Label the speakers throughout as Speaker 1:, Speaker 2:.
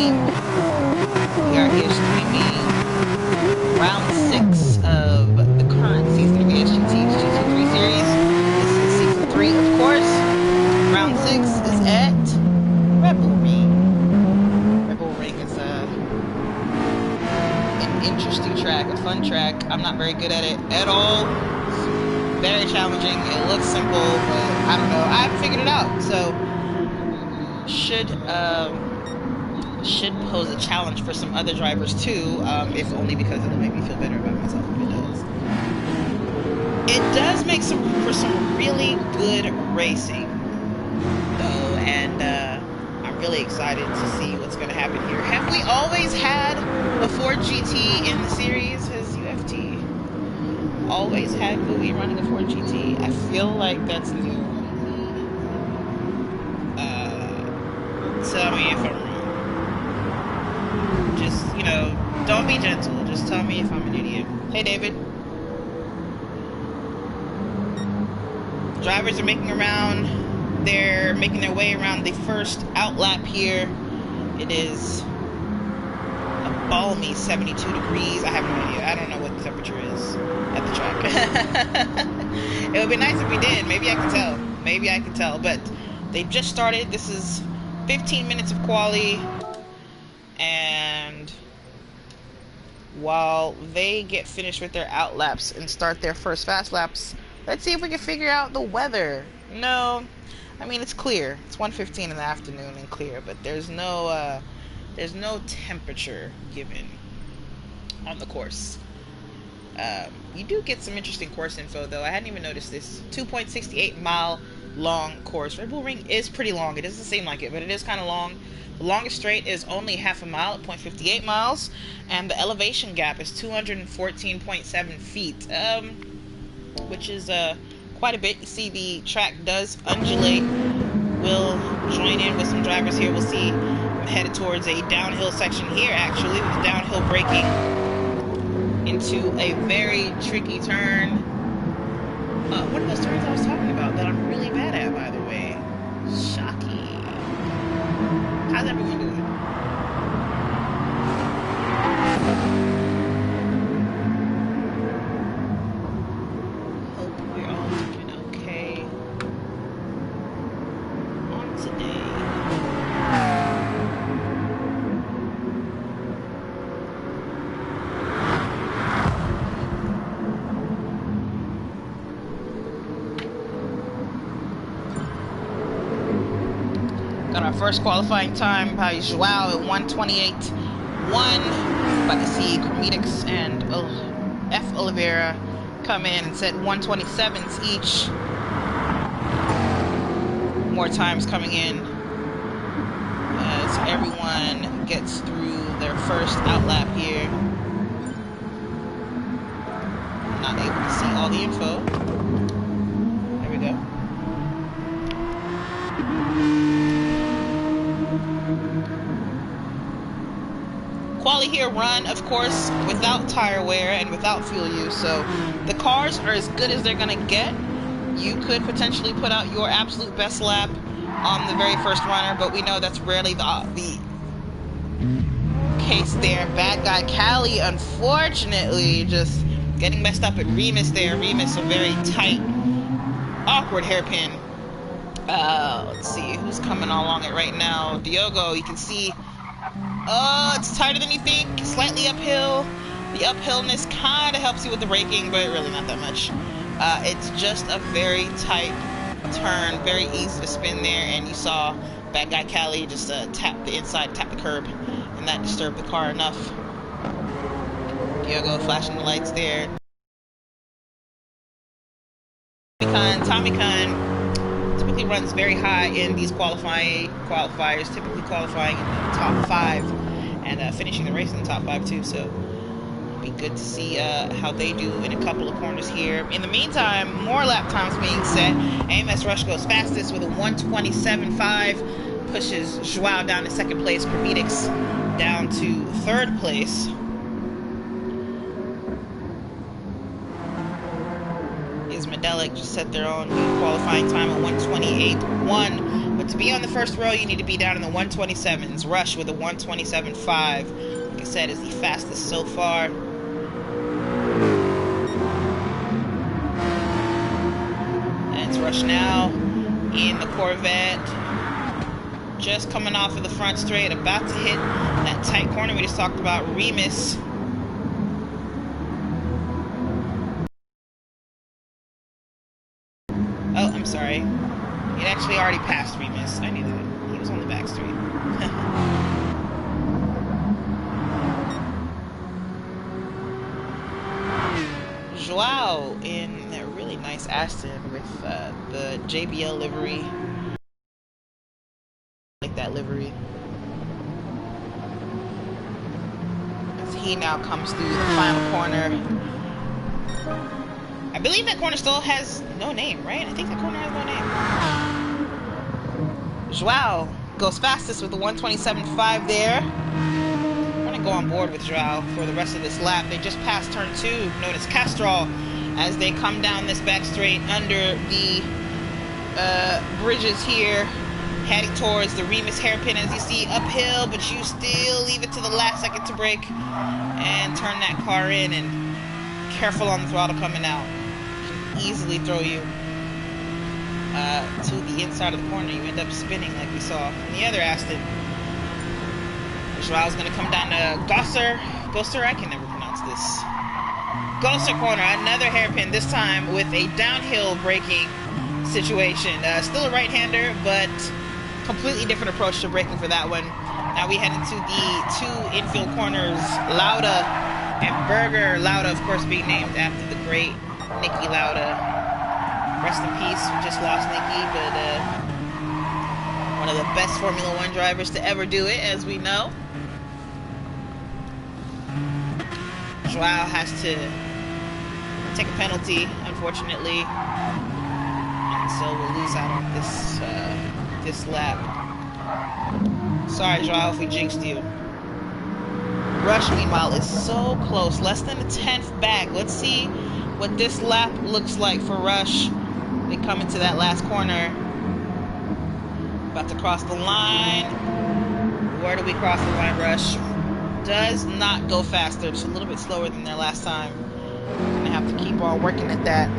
Speaker 1: We are here streaming round 6 of the current season of ESGT's GT3 series. This is season 3, of course. Round 6 is at Rebel Ring. Rebel Ring is an interesting track, a fun track. I'm not very good at it at all. It's very challenging. It looks simple, but I don't know. I haven't figured it out, so should pose a challenge for some other drivers too, if only because it'll make me feel better about myself if it does. It does make for some really good racing, though, and I'm really excited to see what's going to happen here. Have we always had a Ford GT in the series? Has UFT always had Bowie running a Ford GT? I feel like that's new. Tell me if I'm wrong. Just, you know, don't be gentle. Just tell me if I'm an idiot. Hey, David. Drivers are making around. They're making their way around the first outlap here. It is a balmy 72 degrees. I have no idea. I don't know what the temperature is at the track. It would be nice if we did. Maybe I can tell. Maybe I can tell. But they've just started. This is 15 minutes of quali, and while they get finished with their outlaps and start their first fast laps, let's see if we can figure out the weather. No, I mean, it's clear. It's 1:15 in the afternoon and clear, but there's no temperature given on the course. You do get some interesting course info, though. I hadn't even noticed this. 2.68 mile long course. Red Bull Ring is pretty long. It doesn't seem like it, but it is kind of long. The longest straight is only half a mile at 0.58 miles, and the elevation gap is 214.7 feet, which is quite a bit. You see the track does undulate. We'll join in with some drivers here. We'll see I'm headed towards a downhill section here, actually, with downhill braking into a very tricky turn. One of those turns I was talking about that I'm really bad at, by the way. Shocking. How's everyone doing? Hope we're all doing okay on today. Got our first qualifying time by Joao at 1:28.1. About to see Cromedix and F. Oliveira come in and set 1:27s each. More times coming in as everyone gets through their first outlap here. Not able to see all the info. There we go. Quali here run, of course, without tire wear and without fuel use, so the cars are as good as they're gonna get. You could potentially put out your absolute best lap on the very first runner, but we know that's rarely the case there. Bad guy Callie, unfortunately, just getting messed up at Remus there. Remus, a very tight, awkward hairpin. Let's see who's coming along it right now. Diogo, you can see. It's tighter than you think. Slightly uphill. The uphillness kind of helps you with the braking, but really not that much. It's just a very tight turn, very easy to spin there, and you saw bad guy Callie just tap the inside, tap the curb, and that disturbed the car enough. Diogo flashing the lights there. Tommy Khan typically runs very high in these qualifiers, typically qualifying in the top 5 and finishing the race in the top 5 too, so it'll be good to see how they do in a couple of corners here. In the meantime, more lap times being set. AMS Rush goes fastest with a 1:27.5, pushes Joao down to second place, Cromedix down to third place. Medelic just set their own new qualifying time at 1:28.1, To be on the first row, you need to be down in the 127s. Rush with a 127.5. Like I said, is the fastest so far. And it's Rush now in the Corvette. Just coming off of the front straight, about to hit that tight corner we just talked about. Remus. Oh, I'm sorry. It actually already passed Remus. I knew that. He was on the back street. Joao in a really nice Aston with the JBL livery. Like that livery. As he now comes through the final corner. I believe that corner still has no name, right? I think that corner has no name. Joao goes fastest with the 127.5 there. I'm going to go on board with Joao for the rest of this lap. They just passed turn 2, known as Castrol, as they come down this back straight under the bridges here, heading towards the Remus hairpin, as you see, uphill, but you still leave it to the last second to brake and turn that car in, and careful on the throttle coming out. Easily throw you to the inside of the corner. You end up spinning like we saw in the other Aston. Joao's going to come down to Gosser, I can never pronounce this. Gosser corner, another hairpin, this time with a downhill braking situation. Still a right-hander, but completely different approach to braking for that one. Now we head into the 2 infield corners, Lauda and Berger. Lauda, of course, being named after the great Niki Lauda. Rest in peace, we just lost Niki, but one of the best Formula 1 drivers to ever do it, as we know. Joao has to take a penalty, unfortunately, and so we'll lose out on this lap. Sorry, Joao, if we jinxed you. Rush, meanwhile, is so close, less than a 10th back. Let's see what this lap looks like for Rush. They come into that last corner. About to cross the line. Where do we cross the line, Rush? Does not go faster. Just a little bit slower than their last time. Gonna have to keep on working at that.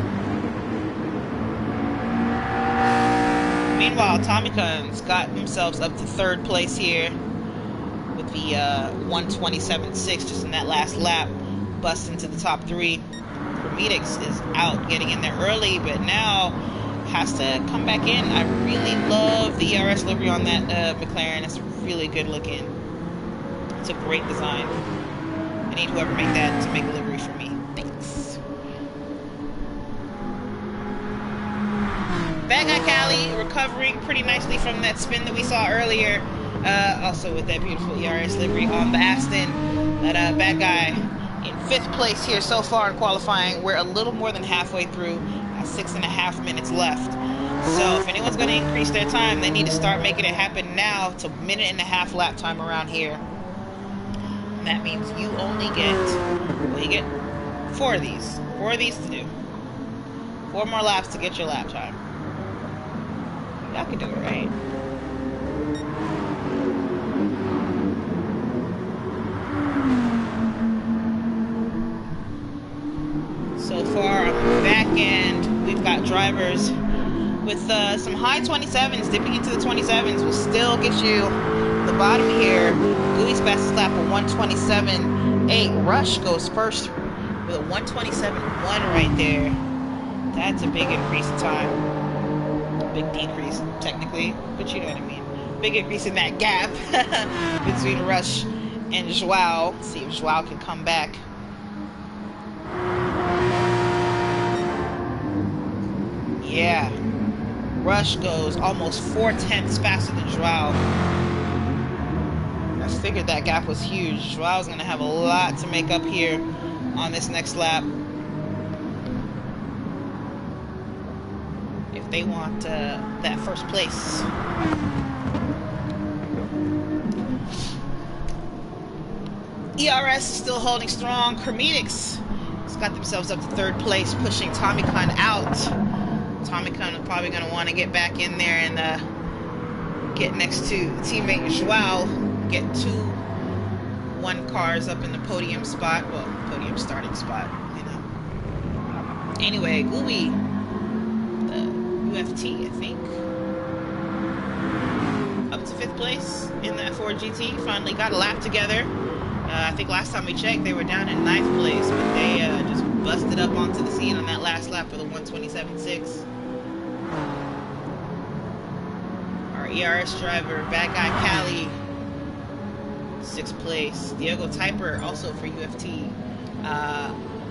Speaker 1: Meanwhile, Tommy Gunn's got themselves up to 3rd place here with the 127.6 just in that last lap. Bust into the top 3. Prometics is out, getting in there early, but now has to come back in. I really love the ERS livery on that McLaren. It's really good looking. It's a great design. I need whoever made that to make a livery for me. Thanks. Bad Guy Cali recovering pretty nicely from that spin that we saw earlier. Also with that beautiful ERS livery on the Aston. That Bad Guy in 5th place here so far in qualifying. We're a little more than halfway through, 6.5 minutes left. So if anyone's going to increase their time, they need to start making it happen now to 1.5 lap time around here. And that means you only get, well, you get 4 of these. 4 of these to do. 4 more laps to get your lap time. Y'all can do it, right? So far on the back end, we've got drivers with some high 27s, dipping into the 27s will still get you the bottom here. Gooey's fastest lap of 127.8. Rush goes first with a 127.1 right there. That's a big increase in time. Big decrease, technically, but you know what I mean. Big increase in that gap between Rush and Joao. Let's see if Joao can come back. Yeah, Rush goes almost 4/10 faster than Joao. I figured that gap was huge. Joao's going to have a lot to make up here on this next lap if they want that first place. ERS is still holding strong. Chrometics has got themselves up to 3rd place, pushing Tommy Khan out. Tommy Khan is probably going to want to get back in there and get next to teammate Joao, get 2-1 cars up in the podium spot. Well, podium starting spot, you know. Anyway, Gooey, the UFT, I think, up to 5th place in that Ford GT. Finally got a lap together. I think last time we checked, they were down in 9th place, but they just busted up onto the scene on that last lap for the 127.6. Our ERS driver, bad guy Cali, 6th place. Diego Typer, also for UFT,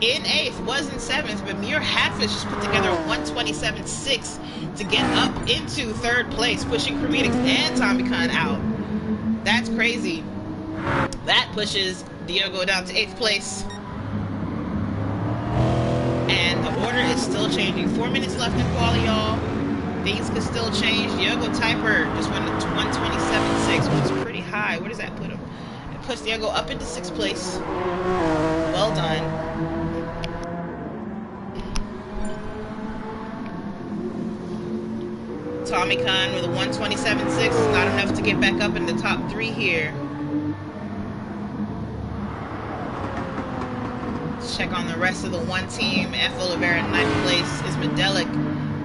Speaker 1: in 8th, was in 7th, but Muir Halfish just put together a 127.6 to get up into 3rd place, pushing Cremedix and Tommy Khan out. That's crazy. That pushes Diego down to 8th place. And the order is still changing. 4 minutes left in quali, y'all. Things could still change. Diego Typer just went to 127.6, which is pretty high. Where does that put him? It puts Diego up into 6th place. Well done. Tommy Khan with a 127.6 is not enough to get back up in the top 3 here. Let's check on the rest of the one team. F. Oliveira in 9th place. Ismadelic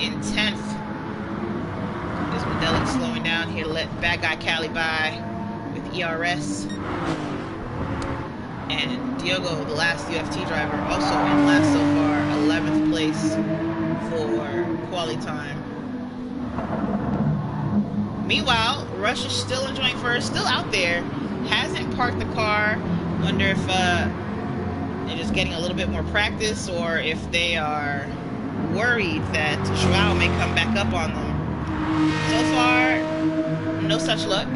Speaker 1: in 10th. Ismadelic slowing down here to let bad guy Cali by with ERS. And Diogo, the last UFT driver, also in last so far, 11th place for quali time. Meanwhile, Rush is still enjoying first, still out there, hasn't parked the car. Wonder if they're just getting a little bit more practice, or if they are worried that Joao may come back up on them. So far, no such luck.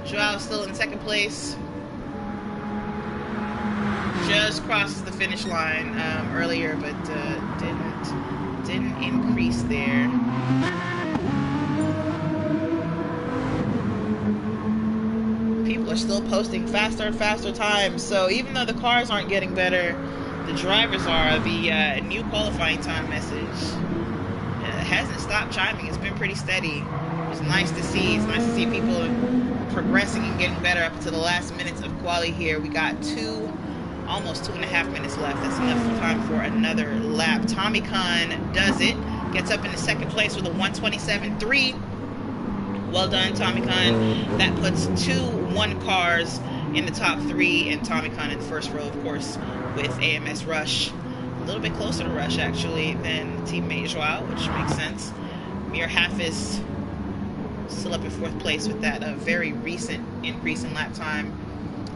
Speaker 1: Joao is still in 2nd place. Just crosses the finish line earlier, but didn't increase there. People are still posting faster and faster times, so even though the cars aren't getting better, the drivers are. The new qualifying time message hasn't stopped chiming. It's been pretty steady. It's nice to see. It's nice to see people progressing and getting better up to the last minutes of quali here. We got almost 2.5 minutes left. That's enough time for another lap. Tommy Khan does it. Gets up into 2nd place with a 127.3. Well done, Tommy Khan. That puts 2-1 cars in the top 3, and Tommy Khan in the first row, of course, with AMS Rush. A little bit closer to Rush, actually, than teammate Joao, which makes sense. Muir Halfis still up in 4th place with that very recent increase in lap time.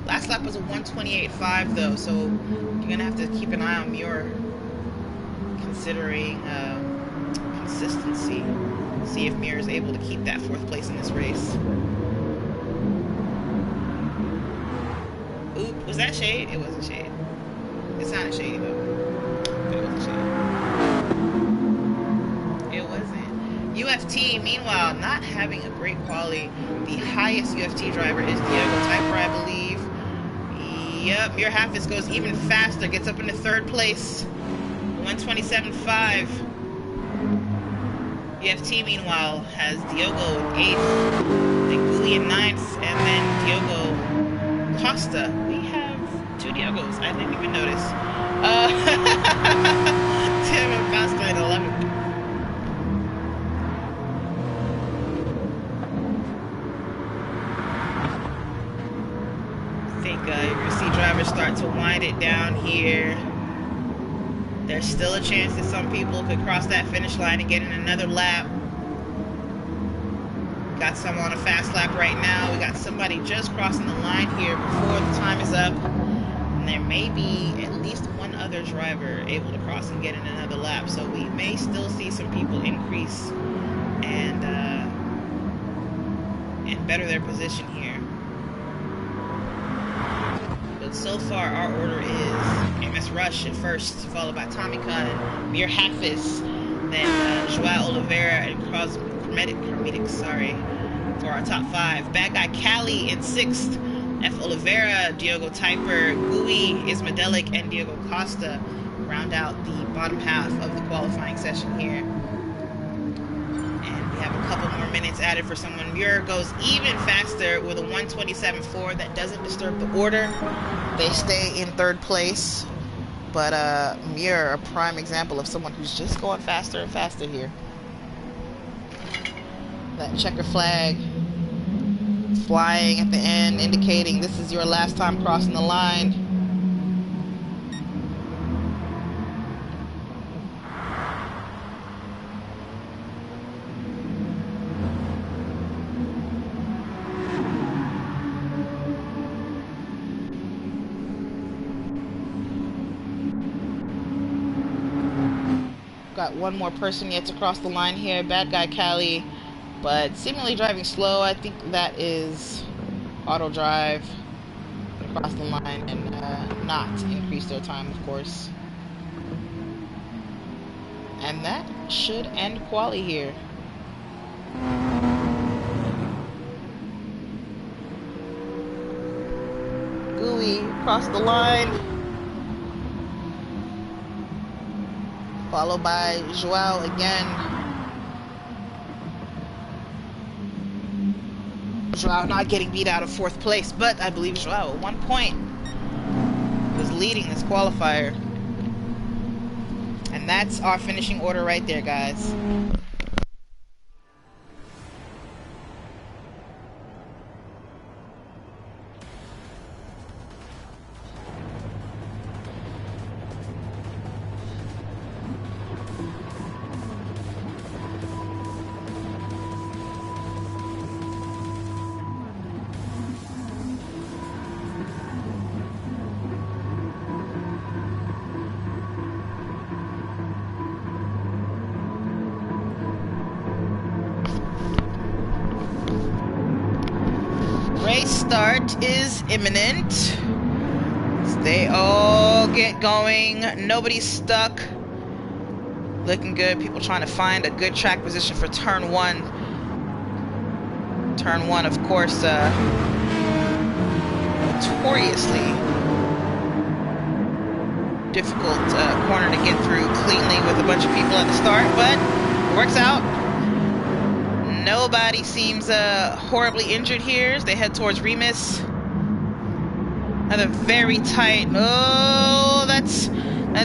Speaker 1: Last lap was a 128.5, though, so you're going to have to keep an eye on Muir, considering consistency. See if Muir is able to keep that 4th place in this race. Oop, was that shade? It wasn't shade. It sounded shady, though. But it wasn't shade. It wasn't. UFT, meanwhile, not having a great quali. The highest UFT driver is Diego Typer, I believe. Yep, Muir Halfis goes even faster, gets up into 3rd place. 127.5. UFT, meanwhile, has Diogo in 8th, then Guli in 9th, and then Diogo Costa. We have 2 Diogos. I didn't even notice. Tim and Costa in 11th. I think you're going to see drivers start to wind it down here. There's still a chance that some people could cross that finish line and get in another lap. Got some on a fast lap right now. We got somebody just crossing the line here before the time is up. And there may be at least one other driver able to cross and get in another lap. So we may still see some people increase and better their position here. So far, our order is AMS Rush at first, followed by Tommy Khan, Muir Halfis, then Joao Oliveira and Cremedix, for our top 5. Bad guy Cali in 6th, F. Oliveira, Diogo Typer, Gui, Ismadelic, and Diego Costa round out the bottom half of the qualifying session here. And we have a couple more minutes added for someone. Muir goes even faster with a 127.4. That doesn't disturb the order. They stay in third place. But Muir, a prime example of someone who's just going faster and faster here. That checker flag flying at the end, indicating this is your last time crossing the line. Got one more person yet to cross the line here. Bad guy Cali, but seemingly driving slow. I think that is auto drive. Across the line and not increase their time, of course. And that should end quali here. Gooey across the line. Followed by Joao again. Joao not getting beat out of fourth place, but I believe Joao at 1 point was leading this qualifier. And that's our finishing order right there, guys. Race start is imminent. They all get going. Nobody's stuck. Looking good. People trying to find a good track position for turn one. Turn one, of course, notoriously difficult corner to get through cleanly with a bunch of people at the start, but it works out. Nobody seems horribly injured here as they head towards Remus. Another very tight. Oh, that's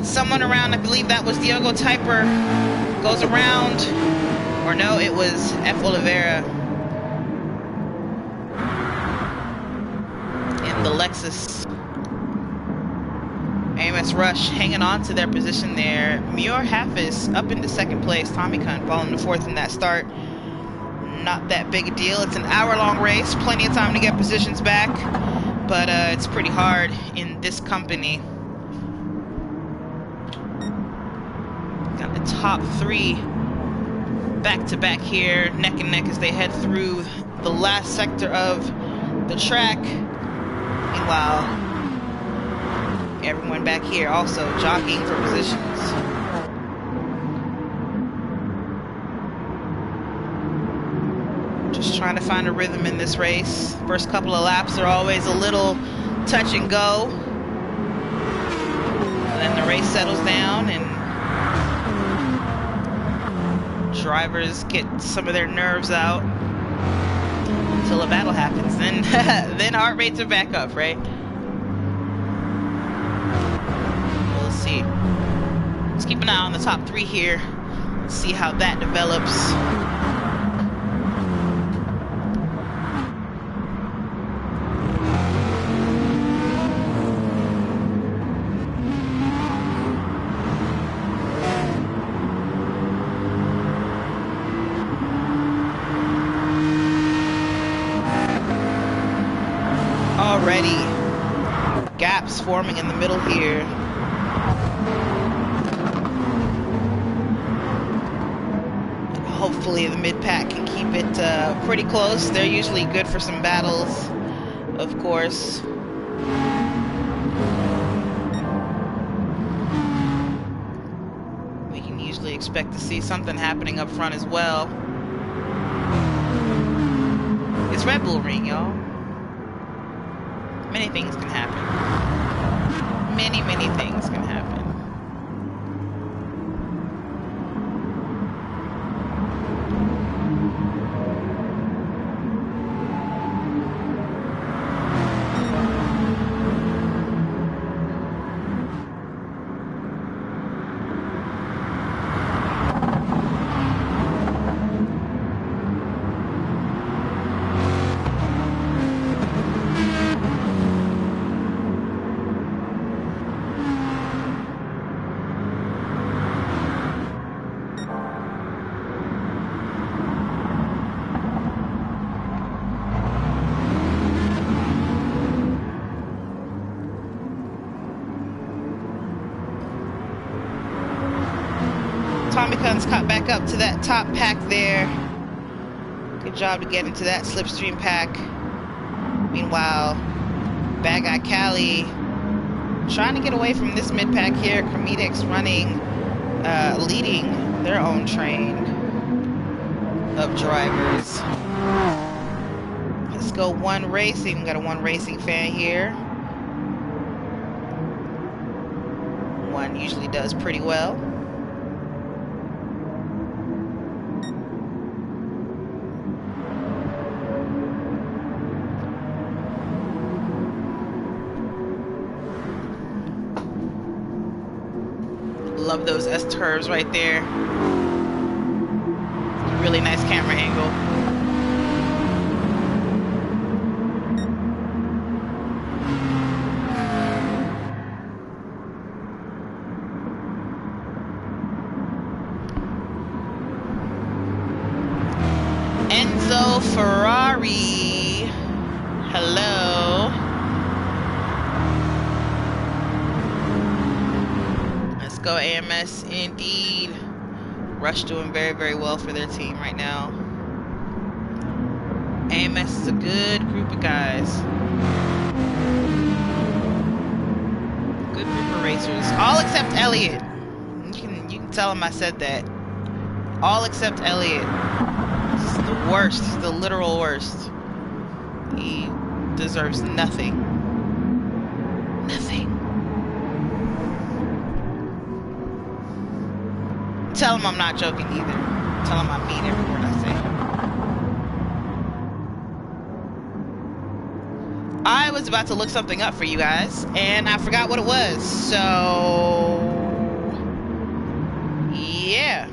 Speaker 1: someone around. I believe that was Diogo Typer. Goes around. Or no, it was F. Oliveira. In the Lexus. AMS Rush hanging on to their position there. Muir Hafiz up into second place. Tommy Kuhn following the fourth in that start. Not that big a deal. It's an hour-long race. Plenty of time to get positions back. But it's pretty hard in this company. Got the top three back-to-back here, neck and neck as they head through the last sector of the track. Meanwhile, everyone back here also jockeying for positions. Just trying to find a rhythm in this race. First couple of laps are always a little touch and go. And then the race settles down and drivers get some of their nerves out until a battle happens. Then heart rates are back up, right? We'll see. Let's keep an eye on the top three here. See how that develops. Already gaps forming in the middle here. Hopefully the mid-pack can keep it pretty close. They're usually good for some battles, of course. We can usually expect to see something happening up front as well. It's Red Bull Ring, y'all. Many things can happen. Many things can happen. Comic-Con's caught back up to that top pack there. Good job to get into that slipstream pack. Meanwhile, Bad Guy Cali trying to get away from this mid pack here. Comedic's running, leading their own train of drivers. Let's go One Racing. We got a One Racing fan here. One usually does pretty well. Love those S-curves right there. Really nice camera angle. Enzo Ferrari. Hello. Let's go AMS indeed. Rush doing very, very well for their team right now. AMS is a good group of guys. Good group of racers. All except Elliott. You can tell him I said that. All except Elliott. This is the worst. This is the literal worst. He deserves nothing. Nothing. Tell him I'm not joking either. Tell him I mean every word I say. I was about to look something up for you guys, and I forgot what it was. So, yeah.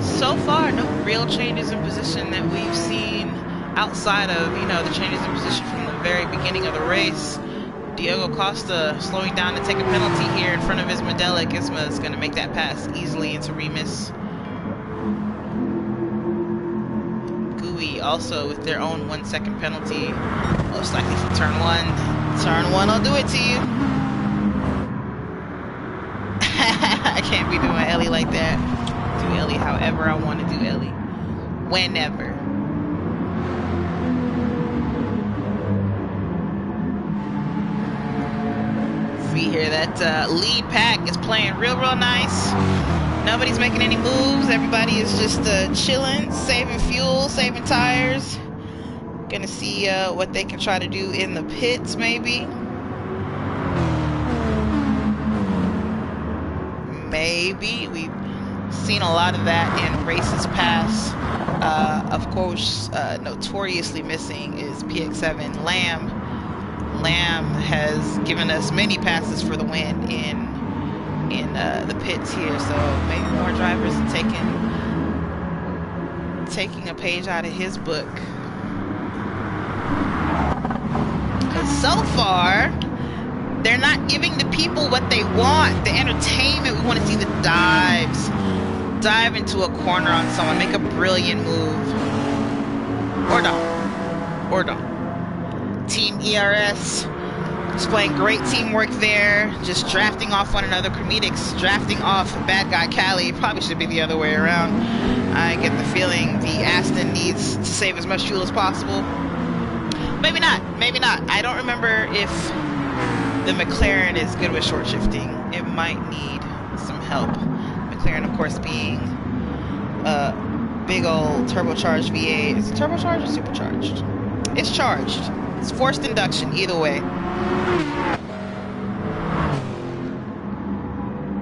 Speaker 1: So far, no real changes in position that we've seen outside of, you know, the changes in position from the very beginning of the race. Diego Costa slowing down to take a penalty here in front of his Medela. Gizma is going to make that pass easily into Remus. GUI also with their own 1 second penalty, most likely for turn one. Turn one will do it to you. I can't be doing Ellie like that. Do Ellie however I want to do Ellie. Whenever. See here, that lead pack is playing real nice. Nobody's making any moves. Everybody is just chilling, saving fuel, saving tires. Gonna see what they can try to do in the pits, maybe. Maybe. We've seen a lot of that in races past. Of course, notoriously missing is PX7 Lamb. Lamb has given us many passes for the win in the pits here, so maybe more drivers are taking a page out of his book. Because so far, they're not giving the people what they want. The entertainment. We want to see the dives. Dive into a corner on someone. Make a brilliant move. Or don't. Or don't. Team ERS displaying great teamwork there. Just drafting off one another. Comedics drafting off Bad Guy Cali. Probably should be the other way around. I get the feeling the Aston needs to save as much fuel as possible. Maybe not. Maybe not. I don't remember if the McLaren is good with short shifting. It might need some help. McLaren, of course, being a big old turbocharged V8. Is it turbocharged or supercharged? It's charged. It's forced induction, either way.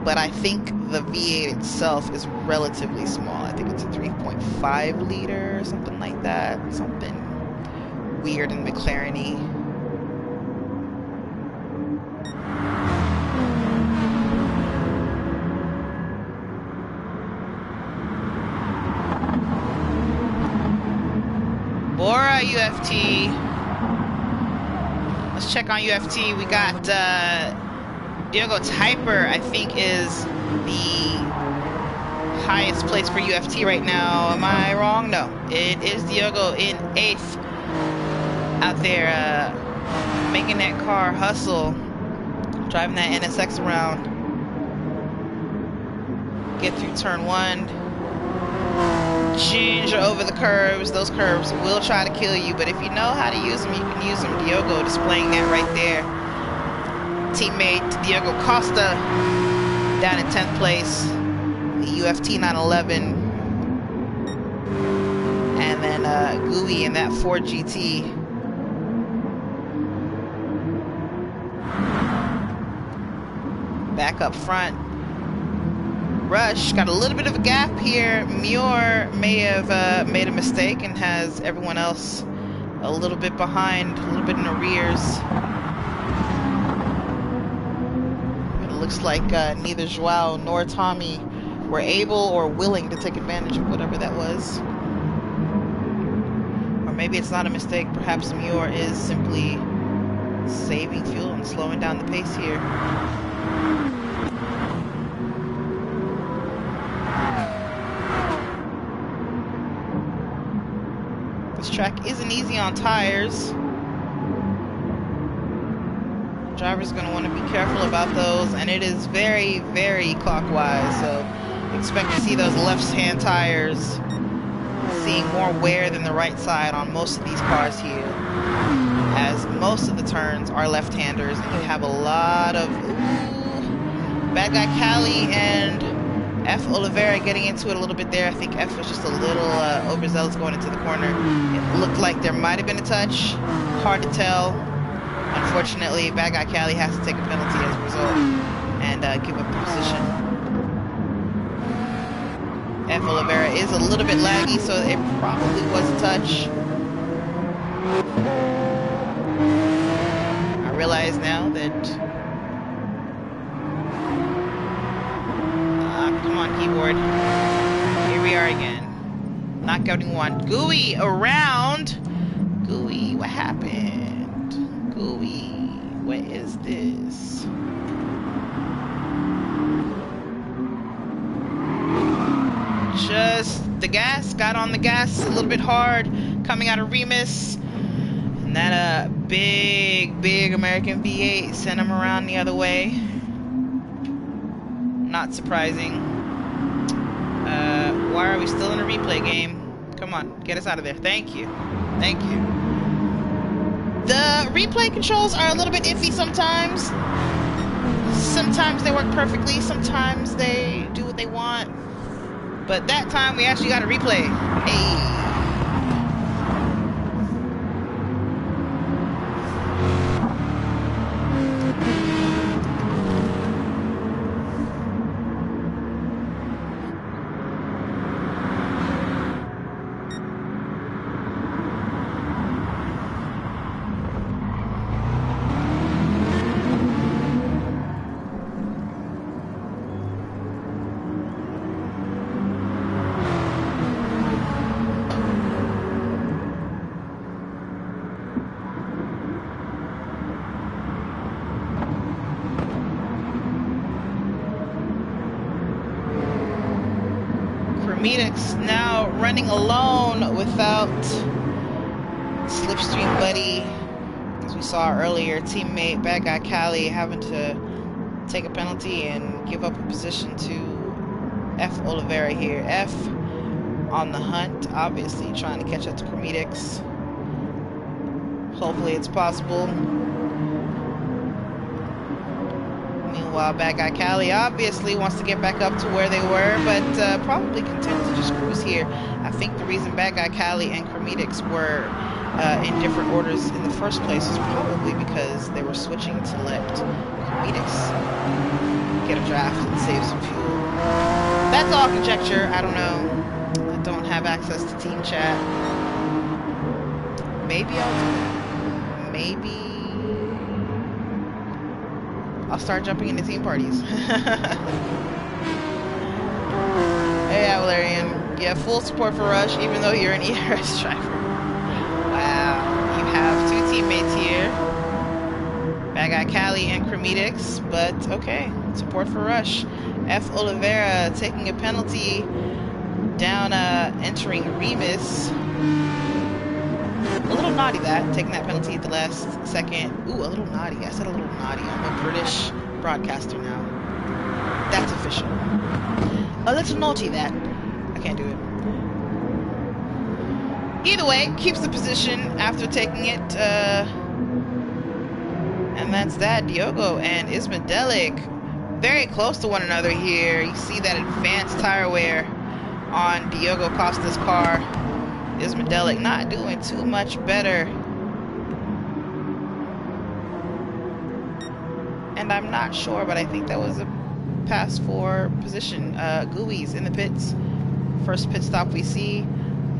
Speaker 1: But I think the V8 itself is relatively small. I think it's a 3.5 liter or something like that. Something weird and McLaren-y. out UFT. Let's check on UFT. We got Diogo Typer, I think, is the highest place for UFT right now. Am I wrong? No. It is Diogo in 8th. Out there making that car hustle. Driving that NSX around. Get through turn 1. Ginger over the curves. Those curves will try to kill you, but if you know how to use them, you can use them. Diogo displaying that right there. Teammate Diego Costa down in 10th place. The UFT 911. And then Gooey in that Ford GT. Back up front. Rush got a little bit of a gap here. Muir may have made a mistake and has everyone else a little bit behind, a little bit in arrears. It looks like neither Joao nor Tommy were able or willing to take advantage of whatever that was. Or maybe it's not a mistake. Perhaps Muir is simply saving fuel and slowing down the pace here. This track isn't easy on tires. Driver's going to want to be careful about those, and it is very, very clockwise, so expect to see those left-hand tires seeing more wear than the right side on most of these cars here, as most of the turns are left-handers, and you have a lot of Bad Guy Cali and F. Oliveira getting into it a little bit there. I think F was just a little overzealous going into the corner. It looked like there might have been a touch. Hard to tell. Unfortunately, Bad Guy Cali has to take a penalty as a result and give up the position. F. Oliveira is a little bit laggy, so it probably was a touch. I realize now that... come on, keyboard. Here we are again. Not getting one. Gooey around. Gooey, what happened? Gooey, what is this? Just the gas. Got on the gas a little bit hard. Coming out of Remus. And that big American V8 sent him around the other way. Not surprising. Why are we still in a replay game? Come on, get us out of there. Thank you. Thank you. The replay controls are a little bit iffy sometimes. Sometimes they work perfectly. Sometimes they do what they want. But that time we actually got a replay. Hey. Medex now running alone without Slipstream Buddy. As we saw earlier, teammate Bad Guy Cali having to take a penalty and give up a position to F. Oliveira here. F on the hunt, obviously trying to catch up to Medex. Hopefully it's possible. Meanwhile, Bad Guy Cali obviously wants to get back up to where they were, but probably continue to just cruise here. I think the reason Bad Guy Cali and Cremedix were in different orders in the first place was probably because they were switching to let Cremedix get a draft and save some fuel. That's all conjecture. I don't know. I don't have access to team chat. Maybe I'll do that. Maybe I'll start jumping into team parties. Hey, Valerian. Yeah, full support for Rush, even though you're an ERS driver. Wow. teammates here. Bad Guy Cali and Cremedix, but okay. Support for Rush. F. Oliveira taking a penalty down, entering Remus. A little naughty that, taking that penalty at the last second. Ooh, a little naughty. I said a little naughty. I'm a British broadcaster now. That's official. A little naughty that. I can't do it. Either way, keeps the position after taking it. And that's that. Diogo and Ismadelic very close to one another here. You see that advanced tire wear on Diogo Costa's car. Ismadelic not doing too much better. And I'm not sure, but I think that was a pass for position. Gooey's in the pits. First pit stop we see.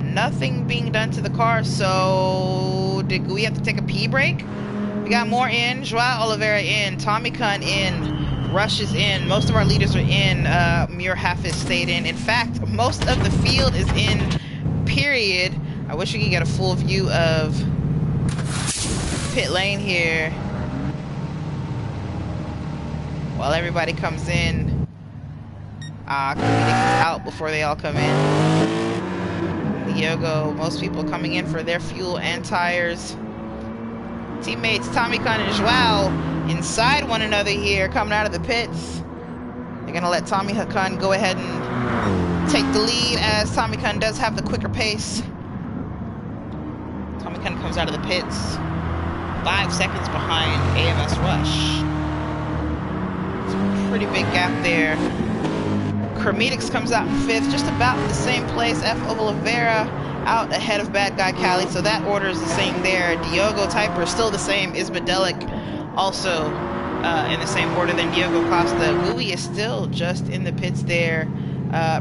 Speaker 1: Nothing being done to the car, so did Gooey have to take a pee break? We got more in. Joao Oliveira in. Tommy Kun in. Rush is in. Most of our leaders are in. Muir Hafiz stayed in. In fact, most of the field is in, period. I wish we could get a full view of pit lane here while everybody comes in. Cremedix is out before they all come in. Diogo, most people coming in for their fuel and tires. Teammates Tommy Kun and Joao inside one another here, coming out of the pits. They're gonna let Tommy Kun go ahead and take the lead, as Tommy Kun does have the quicker pace. Tommy Kun comes out of the pits 5 seconds behind AMS Rush. It's a pretty big gap there. Cremedix comes out in 5th, just about the same place. F. Oliveira out ahead of Bad Guy Cali, so that order is the same there. Diogo Typer still the same. Ismadelic also in the same order than Diogo Costa. Gooey is still just in the pits there.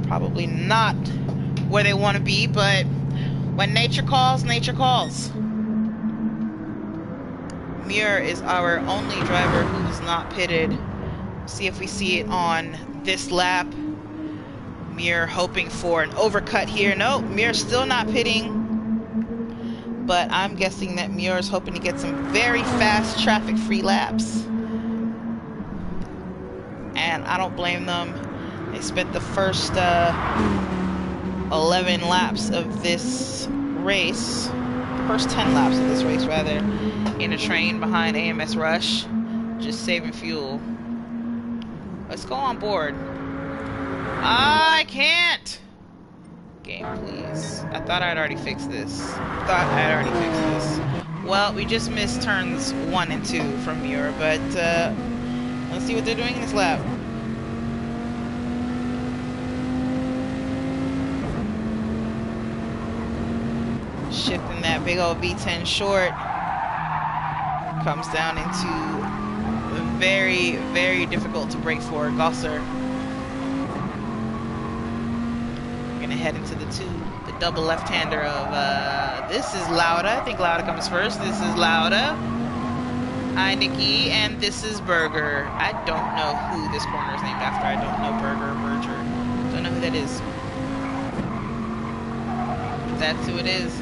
Speaker 1: Probably not where they want to be, but when nature calls, nature calls. Muir is our only driver who is not pitted. See if we see it on this lap. Muir hoping for an overcut here. No, Muir's still not pitting. But I'm guessing that Muir's hoping to get some very fast traffic-free laps. And I don't blame them. They spent the first 11 laps of this race, the first 10 laps of this race rather, in a train behind AMS Rush, just saving fuel. Let's go on board. I can't! Game, please. I thought I'd already fixed this. Well, we just missed turns 1 and 2 from Muir, but let's see what they're doing in this lap. Shifting that big old V10 short. Comes down into very, very difficult to break for Gosser. Gonna head into the 2, the double left-hander of this is Lauda. I think Lauda comes first. This is Lauda, Heineke, and this is Berger. I don't know who this corner is named after. I don't know Berger. Don't know who that is. That's who it is.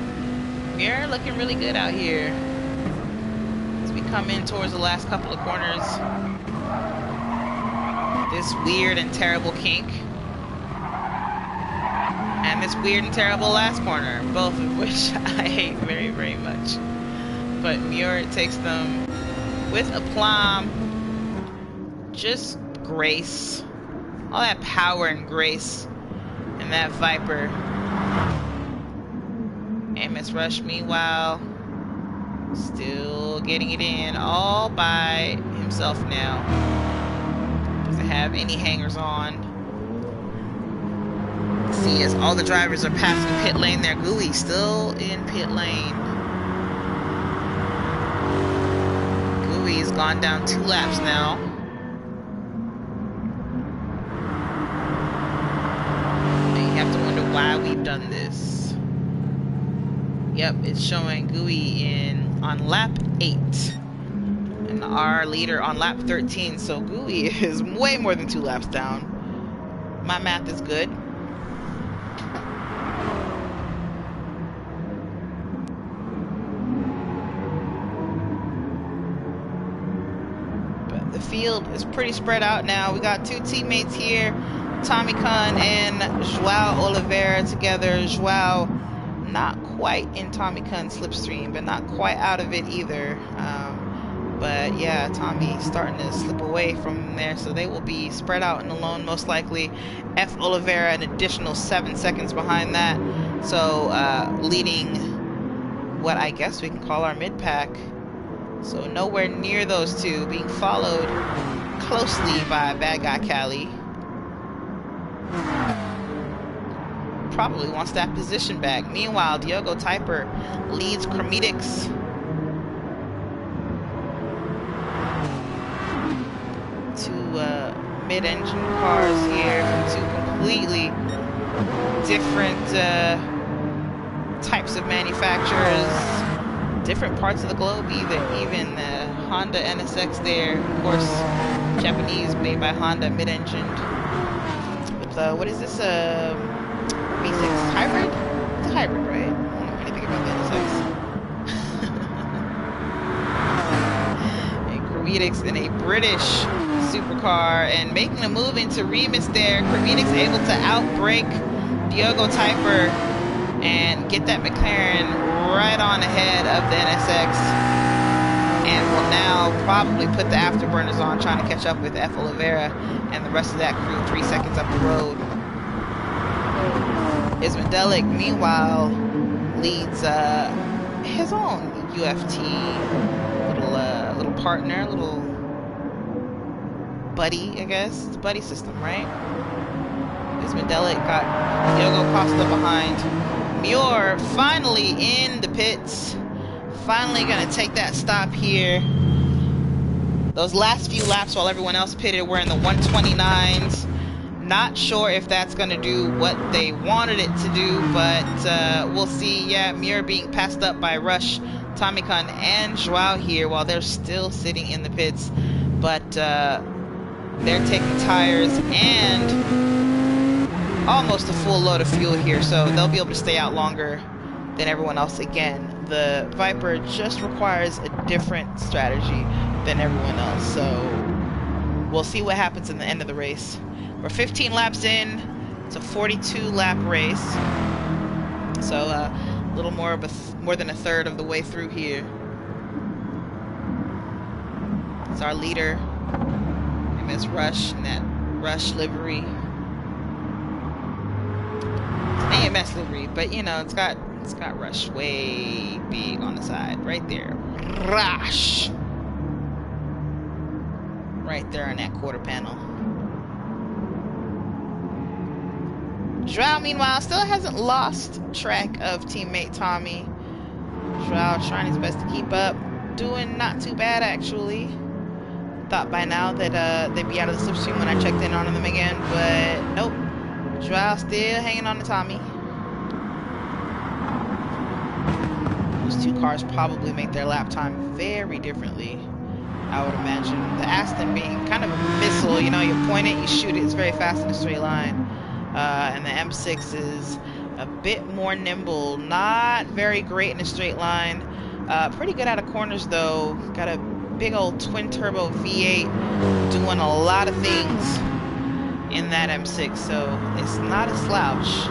Speaker 1: Muir looking really good out here as we come in towards the last couple of corners. This weird and terrible kink. And this weird and terrible last corner, both of which I hate very, very much. But Muir takes them with aplomb. Just grace. All that power and grace in that Viper. AMS Rush, meanwhile, still getting it in all by himself now. Doesn't have any hangers on. See, as all the drivers are passing pit lane there, Gooey still in pit lane. Gooey has gone down 2 laps now. And you have to wonder why we've done this. Yep, it's showing Gooey on lap 8. And our leader on lap 13, so Gooey is way more than 2 laps down. My math is good. field is pretty spread out now. We got two teammates here, Tommy Khan and Joao Oliveira together. Joao not quite in Tommy Khan's slipstream, but not quite out of it either. But yeah, Tommy starting to slip away from there, so they will be spread out and alone most likely. F. Oliveira an additional 7 seconds behind that, so leading what I guess we can call our mid-pack. So nowhere near those two, being followed closely by Bad Guy Cali. Probably wants that position back. Meanwhile, Diogo Typer leads Chrometics. Two mid-engine cars here from two completely different types of manufacturers, different parts of the globe even Honda NSX there, of course, Japanese, made by Honda, mid-engined. With what is this, V6 hybrid? It's a hybrid, right? I don't know anything about the NSX. Chrometics in a British supercar and making a move into Remus there. Chrometics able to outbrake Diogo Typer and get that McLaren right on ahead of the NSX, and will now probably put the afterburners on, trying to catch up with F. Oliveira and the rest of that crew 3 seconds up the road. Ismandelic, meanwhile, leads his own UFT little partner, little buddy, I guess. It's a buddy system, right? Ismandelic got Diogo Costa behind. Muir finally in the pits. Finally gonna take that stop here. Those last few laps while everyone else pitted were in the 129s. Not sure if that's going to do what they wanted it to do, but we'll see. Yeah, Muir being passed up by Rush, Tommy Khan, and Joao here while they're still sitting in the pits. But they're taking tires and almost a full load of fuel here, so they'll be able to stay out longer than everyone else. Again, the Viper just requires a different strategy than everyone else, so we'll see what happens in the end of the race. We're 15 laps in. It's a 42-lap race, so a little more than a third of the way through here. It's our leader, MS Rush, in that Rush livery. It's an AMS livery, but you know it's got Rush way big on the side, right there. Rush, right there on that quarter panel. Joao, meanwhile, still hasn't lost track of teammate Tommy. Joao trying his best to keep up. Doing not too bad, actually. Thought by now that they'd be out of the slipstream when I checked in on them again, but nope. Joao still hanging on to Tommy. Those two cars probably make their lap time very differently, I would imagine. The Aston being kind of a missile, you know, you point it, you shoot it, it's very fast in a straight line. And the M6 is a bit more nimble, not very great in a straight line. Pretty good out of corners though. Got a big old twin turbo V8 doing a lot of things in that M6, so it's not a slouch.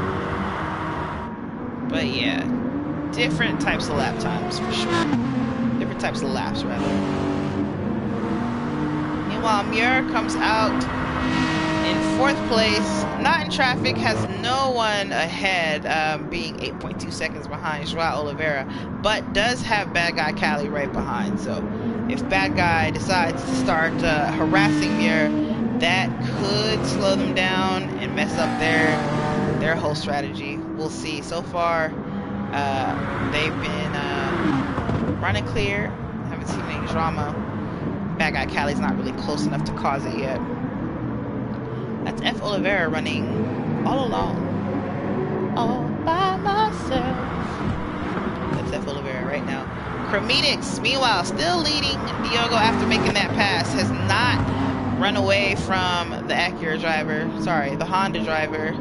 Speaker 1: But yeah, different types of lap times for sure. Different types of laps rather. Meanwhile, Muir comes out in 4th place, not in traffic, has no one ahead, being 8.2 seconds behind Joao Oliveira, but does have Bad Guy Cali right behind. So if Bad Guy decides to start harassing Muir, that could slow them down and mess up their whole strategy. We'll see. So far, they've been running clear. Haven't seen any drama. Bad Guy Cali's not really close enough to cause it yet. That's F. Oliveira running all alone. All by myself. That's F. Oliveira right now. Chrometics, meanwhile, still leading Diogo after making that pass. Has not run away from the Acura driver. Sorry, the Honda driver.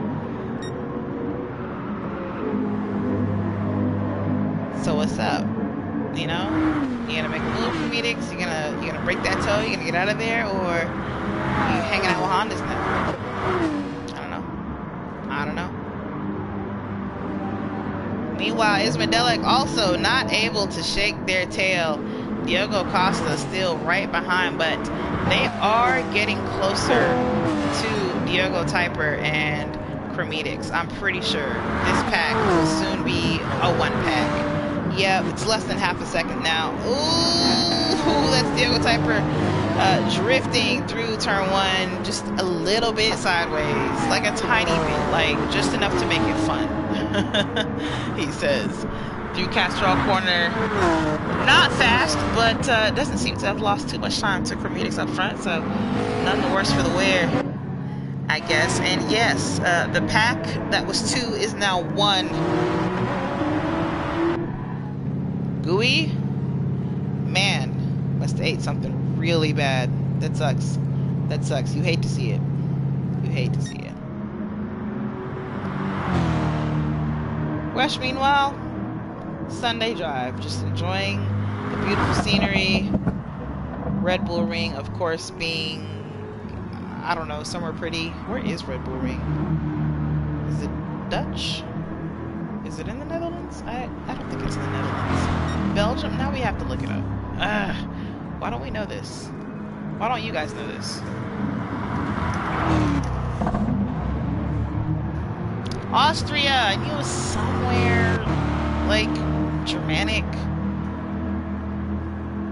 Speaker 1: So what's up? You know, you gonna make a move, comedics. You gonna break that toe. You gonna get out of there, or you hanging out with Hondas now? I don't know. I don't know. Meanwhile, Ismadelic also not able to shake their tail. Diogo Costa still right behind, but they are getting closer to Diogo Typer and Chrometics. I'm pretty sure this pack will soon be a one pack. Yep, it's less than half a second now. Ooh, that's Diogo Typer drifting through turn one just a little bit sideways, like a tiny bit, like just enough to make it fun. He says. Through Castrol corner, not fast, but doesn't seem to have lost too much time to Chrometics up front, so none the worse for the wear, I guess. And yes, the pack that was 2 is now 1. Gooey, man, must have ate something really bad. That sucks. That sucks. You hate to see it. You hate to see it. Wesh, meanwhile, Sunday drive, just enjoying the beautiful scenery. Red Bull Ring, of course, being, I don't know, somewhere pretty. Where is Red Bull Ring? Is it Dutch? Is it in the Netherlands? I don't think it's in the Netherlands. Belgium? Now we have to look it up. Why don't we know this? Why don't you guys know this? Austria, I knew it was somewhere like Germanic.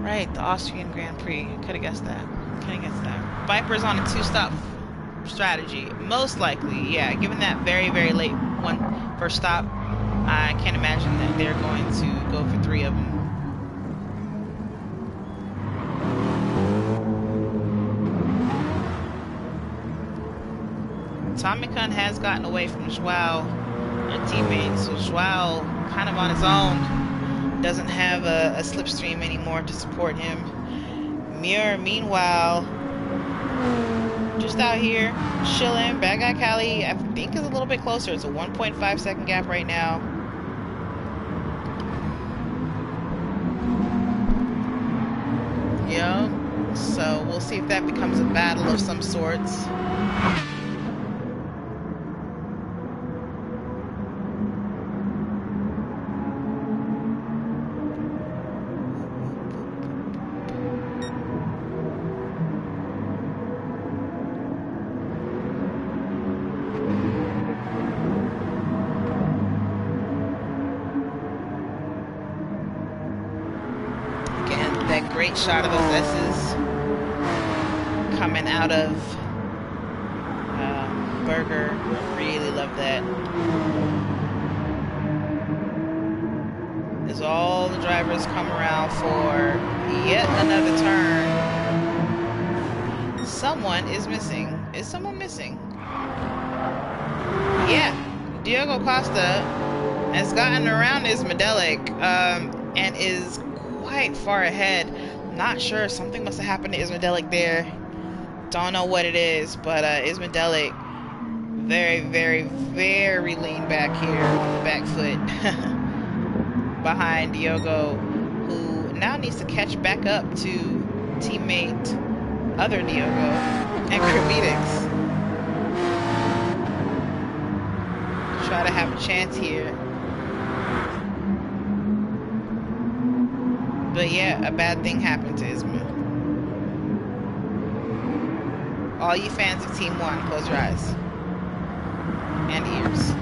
Speaker 1: Right, the Austrian Grand Prix. Could have guessed that. Could have guessed that. Viper's on a 2-stop strategy. Most likely, yeah. Given that very, very late first stop, I can't imagine that they're going to go for 3 of them. Tomicon has gotten away from Joao, their teammates. So Joao, kind of on his own, doesn't have a slipstream anymore to support him. Muir, meanwhile, just out here chilling. Bad Guy Cali, I think, is a little bit closer. It's a 1.5 second gap right now. Yeah, so we'll see if that becomes a battle of some sorts. That great shot of Assesses coming out of Berger. Really love that. As all the drivers come around for yet another turn. Someone is missing. Is someone missing? Yeah. Diogo Costa has gotten around Ismadelic and is quite far ahead. Not sure. Something must have happened to Ismadelic there. Don't know what it is, but Ismadelic very, very, very lean back here on the back foot behind Diogo, who now needs to catch back up to teammate other Diogo and Chrometics. Try to have a chance here. But yeah, a bad thing happened to Isma. All you fans of Team 1, close your eyes. And ears.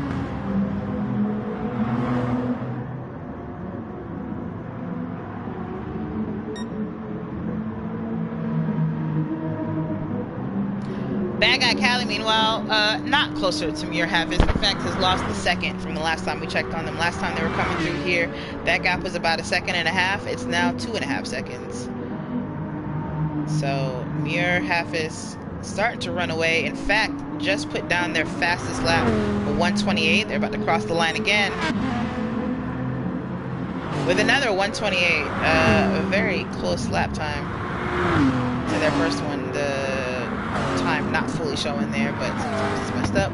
Speaker 1: Bad Guy Cali, meanwhile, not closer to Muir Havis. In fact, has lost the second from the last time we checked on them. Last time they were coming through here, that gap was about 1.5 seconds. It's now 2.5 seconds. So Muir Havis starting to run away. In fact, just put down their fastest lap, 1:28. They're about to cross the line again with another 1:28. A very close lap time to their first one. The time not fully showing there, but sometimes it's messed up.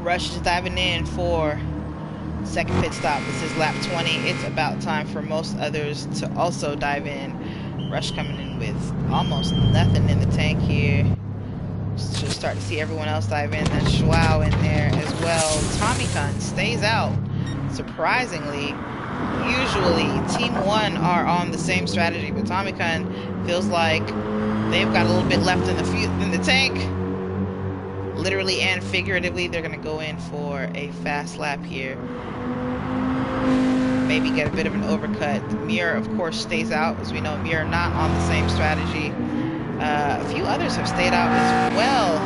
Speaker 1: Rush is diving in for second pit stop. This is lap 20. It's about time for most others to also dive in. Rush coming in with almost nothing in the tank here. Should start to see everyone else dive in. Then Joao in there as well. Tommy Gun stays out. Surprisingly, usually Team 1 are on the same strategy, but Tommy Gun feels like they've got a little bit left in the tank. Literally and figuratively, they're going to go in for a fast lap here. Maybe get a bit of an overcut. Mir, of course, stays out. As we know, Mir not on the same strategy. A few others have stayed out as well.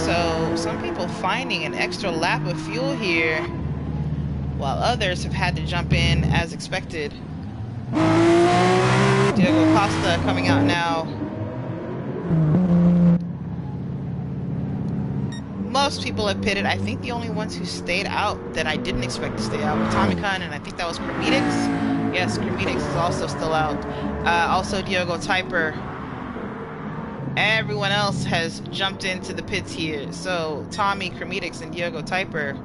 Speaker 1: So some people finding an extra lap of fuel here, while others have had to jump in as expected. Diego Costa coming out now. Most people have pitted. I think the only ones who stayed out that I didn't expect to stay out were Tommy Khan, and I think that was Cremedix. Yes, Cremedix is also still out. Also Diogo Typer. Everyone else has jumped into the pits here. So Tommy, Cremedix, and Diogo Typer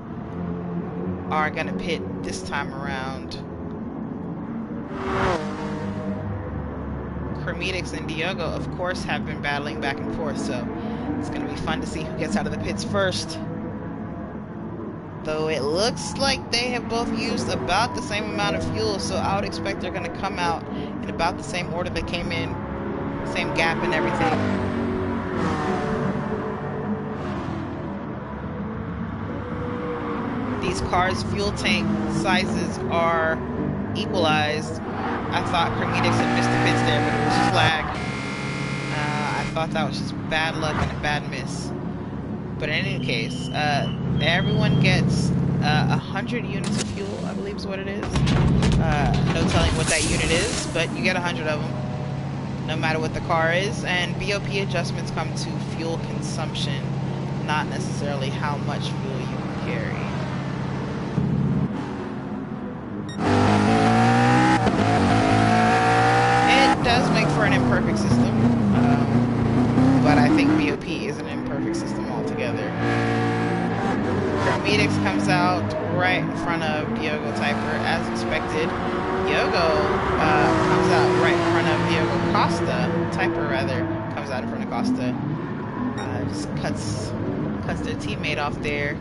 Speaker 1: are gonna pit this time around. Cremedix and Diogo, of course, have been battling back and forth, so it's going to be fun to see who gets out of the pits first. Though it looks like they have both used about the same amount of fuel, so I would expect they're going to come out in about the same order they came in. Same gap and everything. These cars' fuel tank sizes are equalized. I thought Cremedix had missed the pits there, but it was just lag. I thought that was just bad luck and a bad miss. But in any case, everyone gets 100 units of fuel, I believe is what it is. No telling what that unit is, but you get 100 of them, no matter what the car is. And BOP adjustments come to fuel consumption, not necessarily how much fuel you can carry. Does make for an imperfect system, but I think BOP is an imperfect system altogether. Cremedix comes out right in front of Diogo Typer as expected. Diogo comes out right in front of Diogo Costa. Typer rather comes out in front of Costa. Just cuts their teammate off there.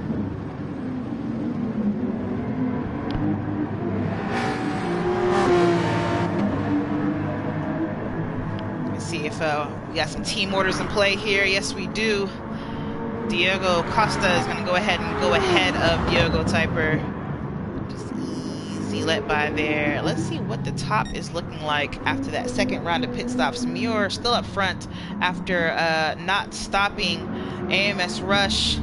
Speaker 1: See if we got some team orders in play here. Yes, we do. Diogo Costa is going to go ahead of Diogo Typer. Just easy let by there. Let's see what the top is looking like after that second round of pit stops. Muir still up front after not stopping AMS Rush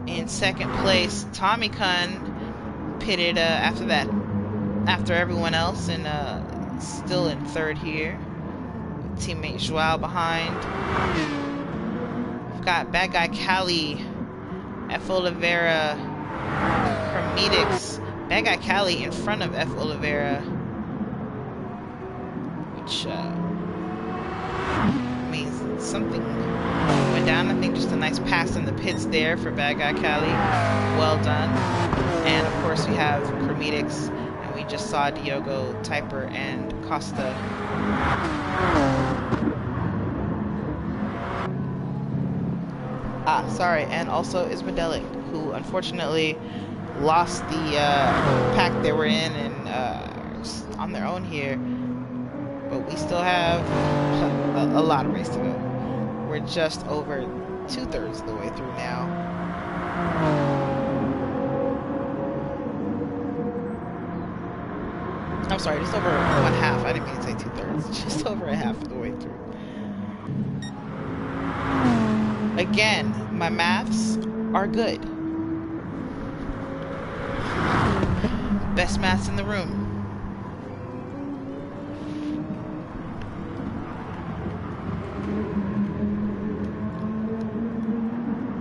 Speaker 1: in second place. Tommy Kun pitted after everyone else, and still in third here. Teammate Joao behind. We've got bad guy Cali, F. Oliveira, Cremedix. Bad guy Cali in front of F. Oliveira, which means something went down. I think just a nice pass in the pits there for bad guy Cali. Well done. And of course we have Cremedix, and we just saw Diogo Typer and Costa. Sorry, and also Ismadelic, who unfortunately lost the pack they were in and on their own here. But we still have a lot of race to go. We're just over 2/3 of the way through now. I'm sorry, just over 1/2. I didn't mean to say 2/3. Just over a half of the way through. Again, my maths are good. Best maths in the room.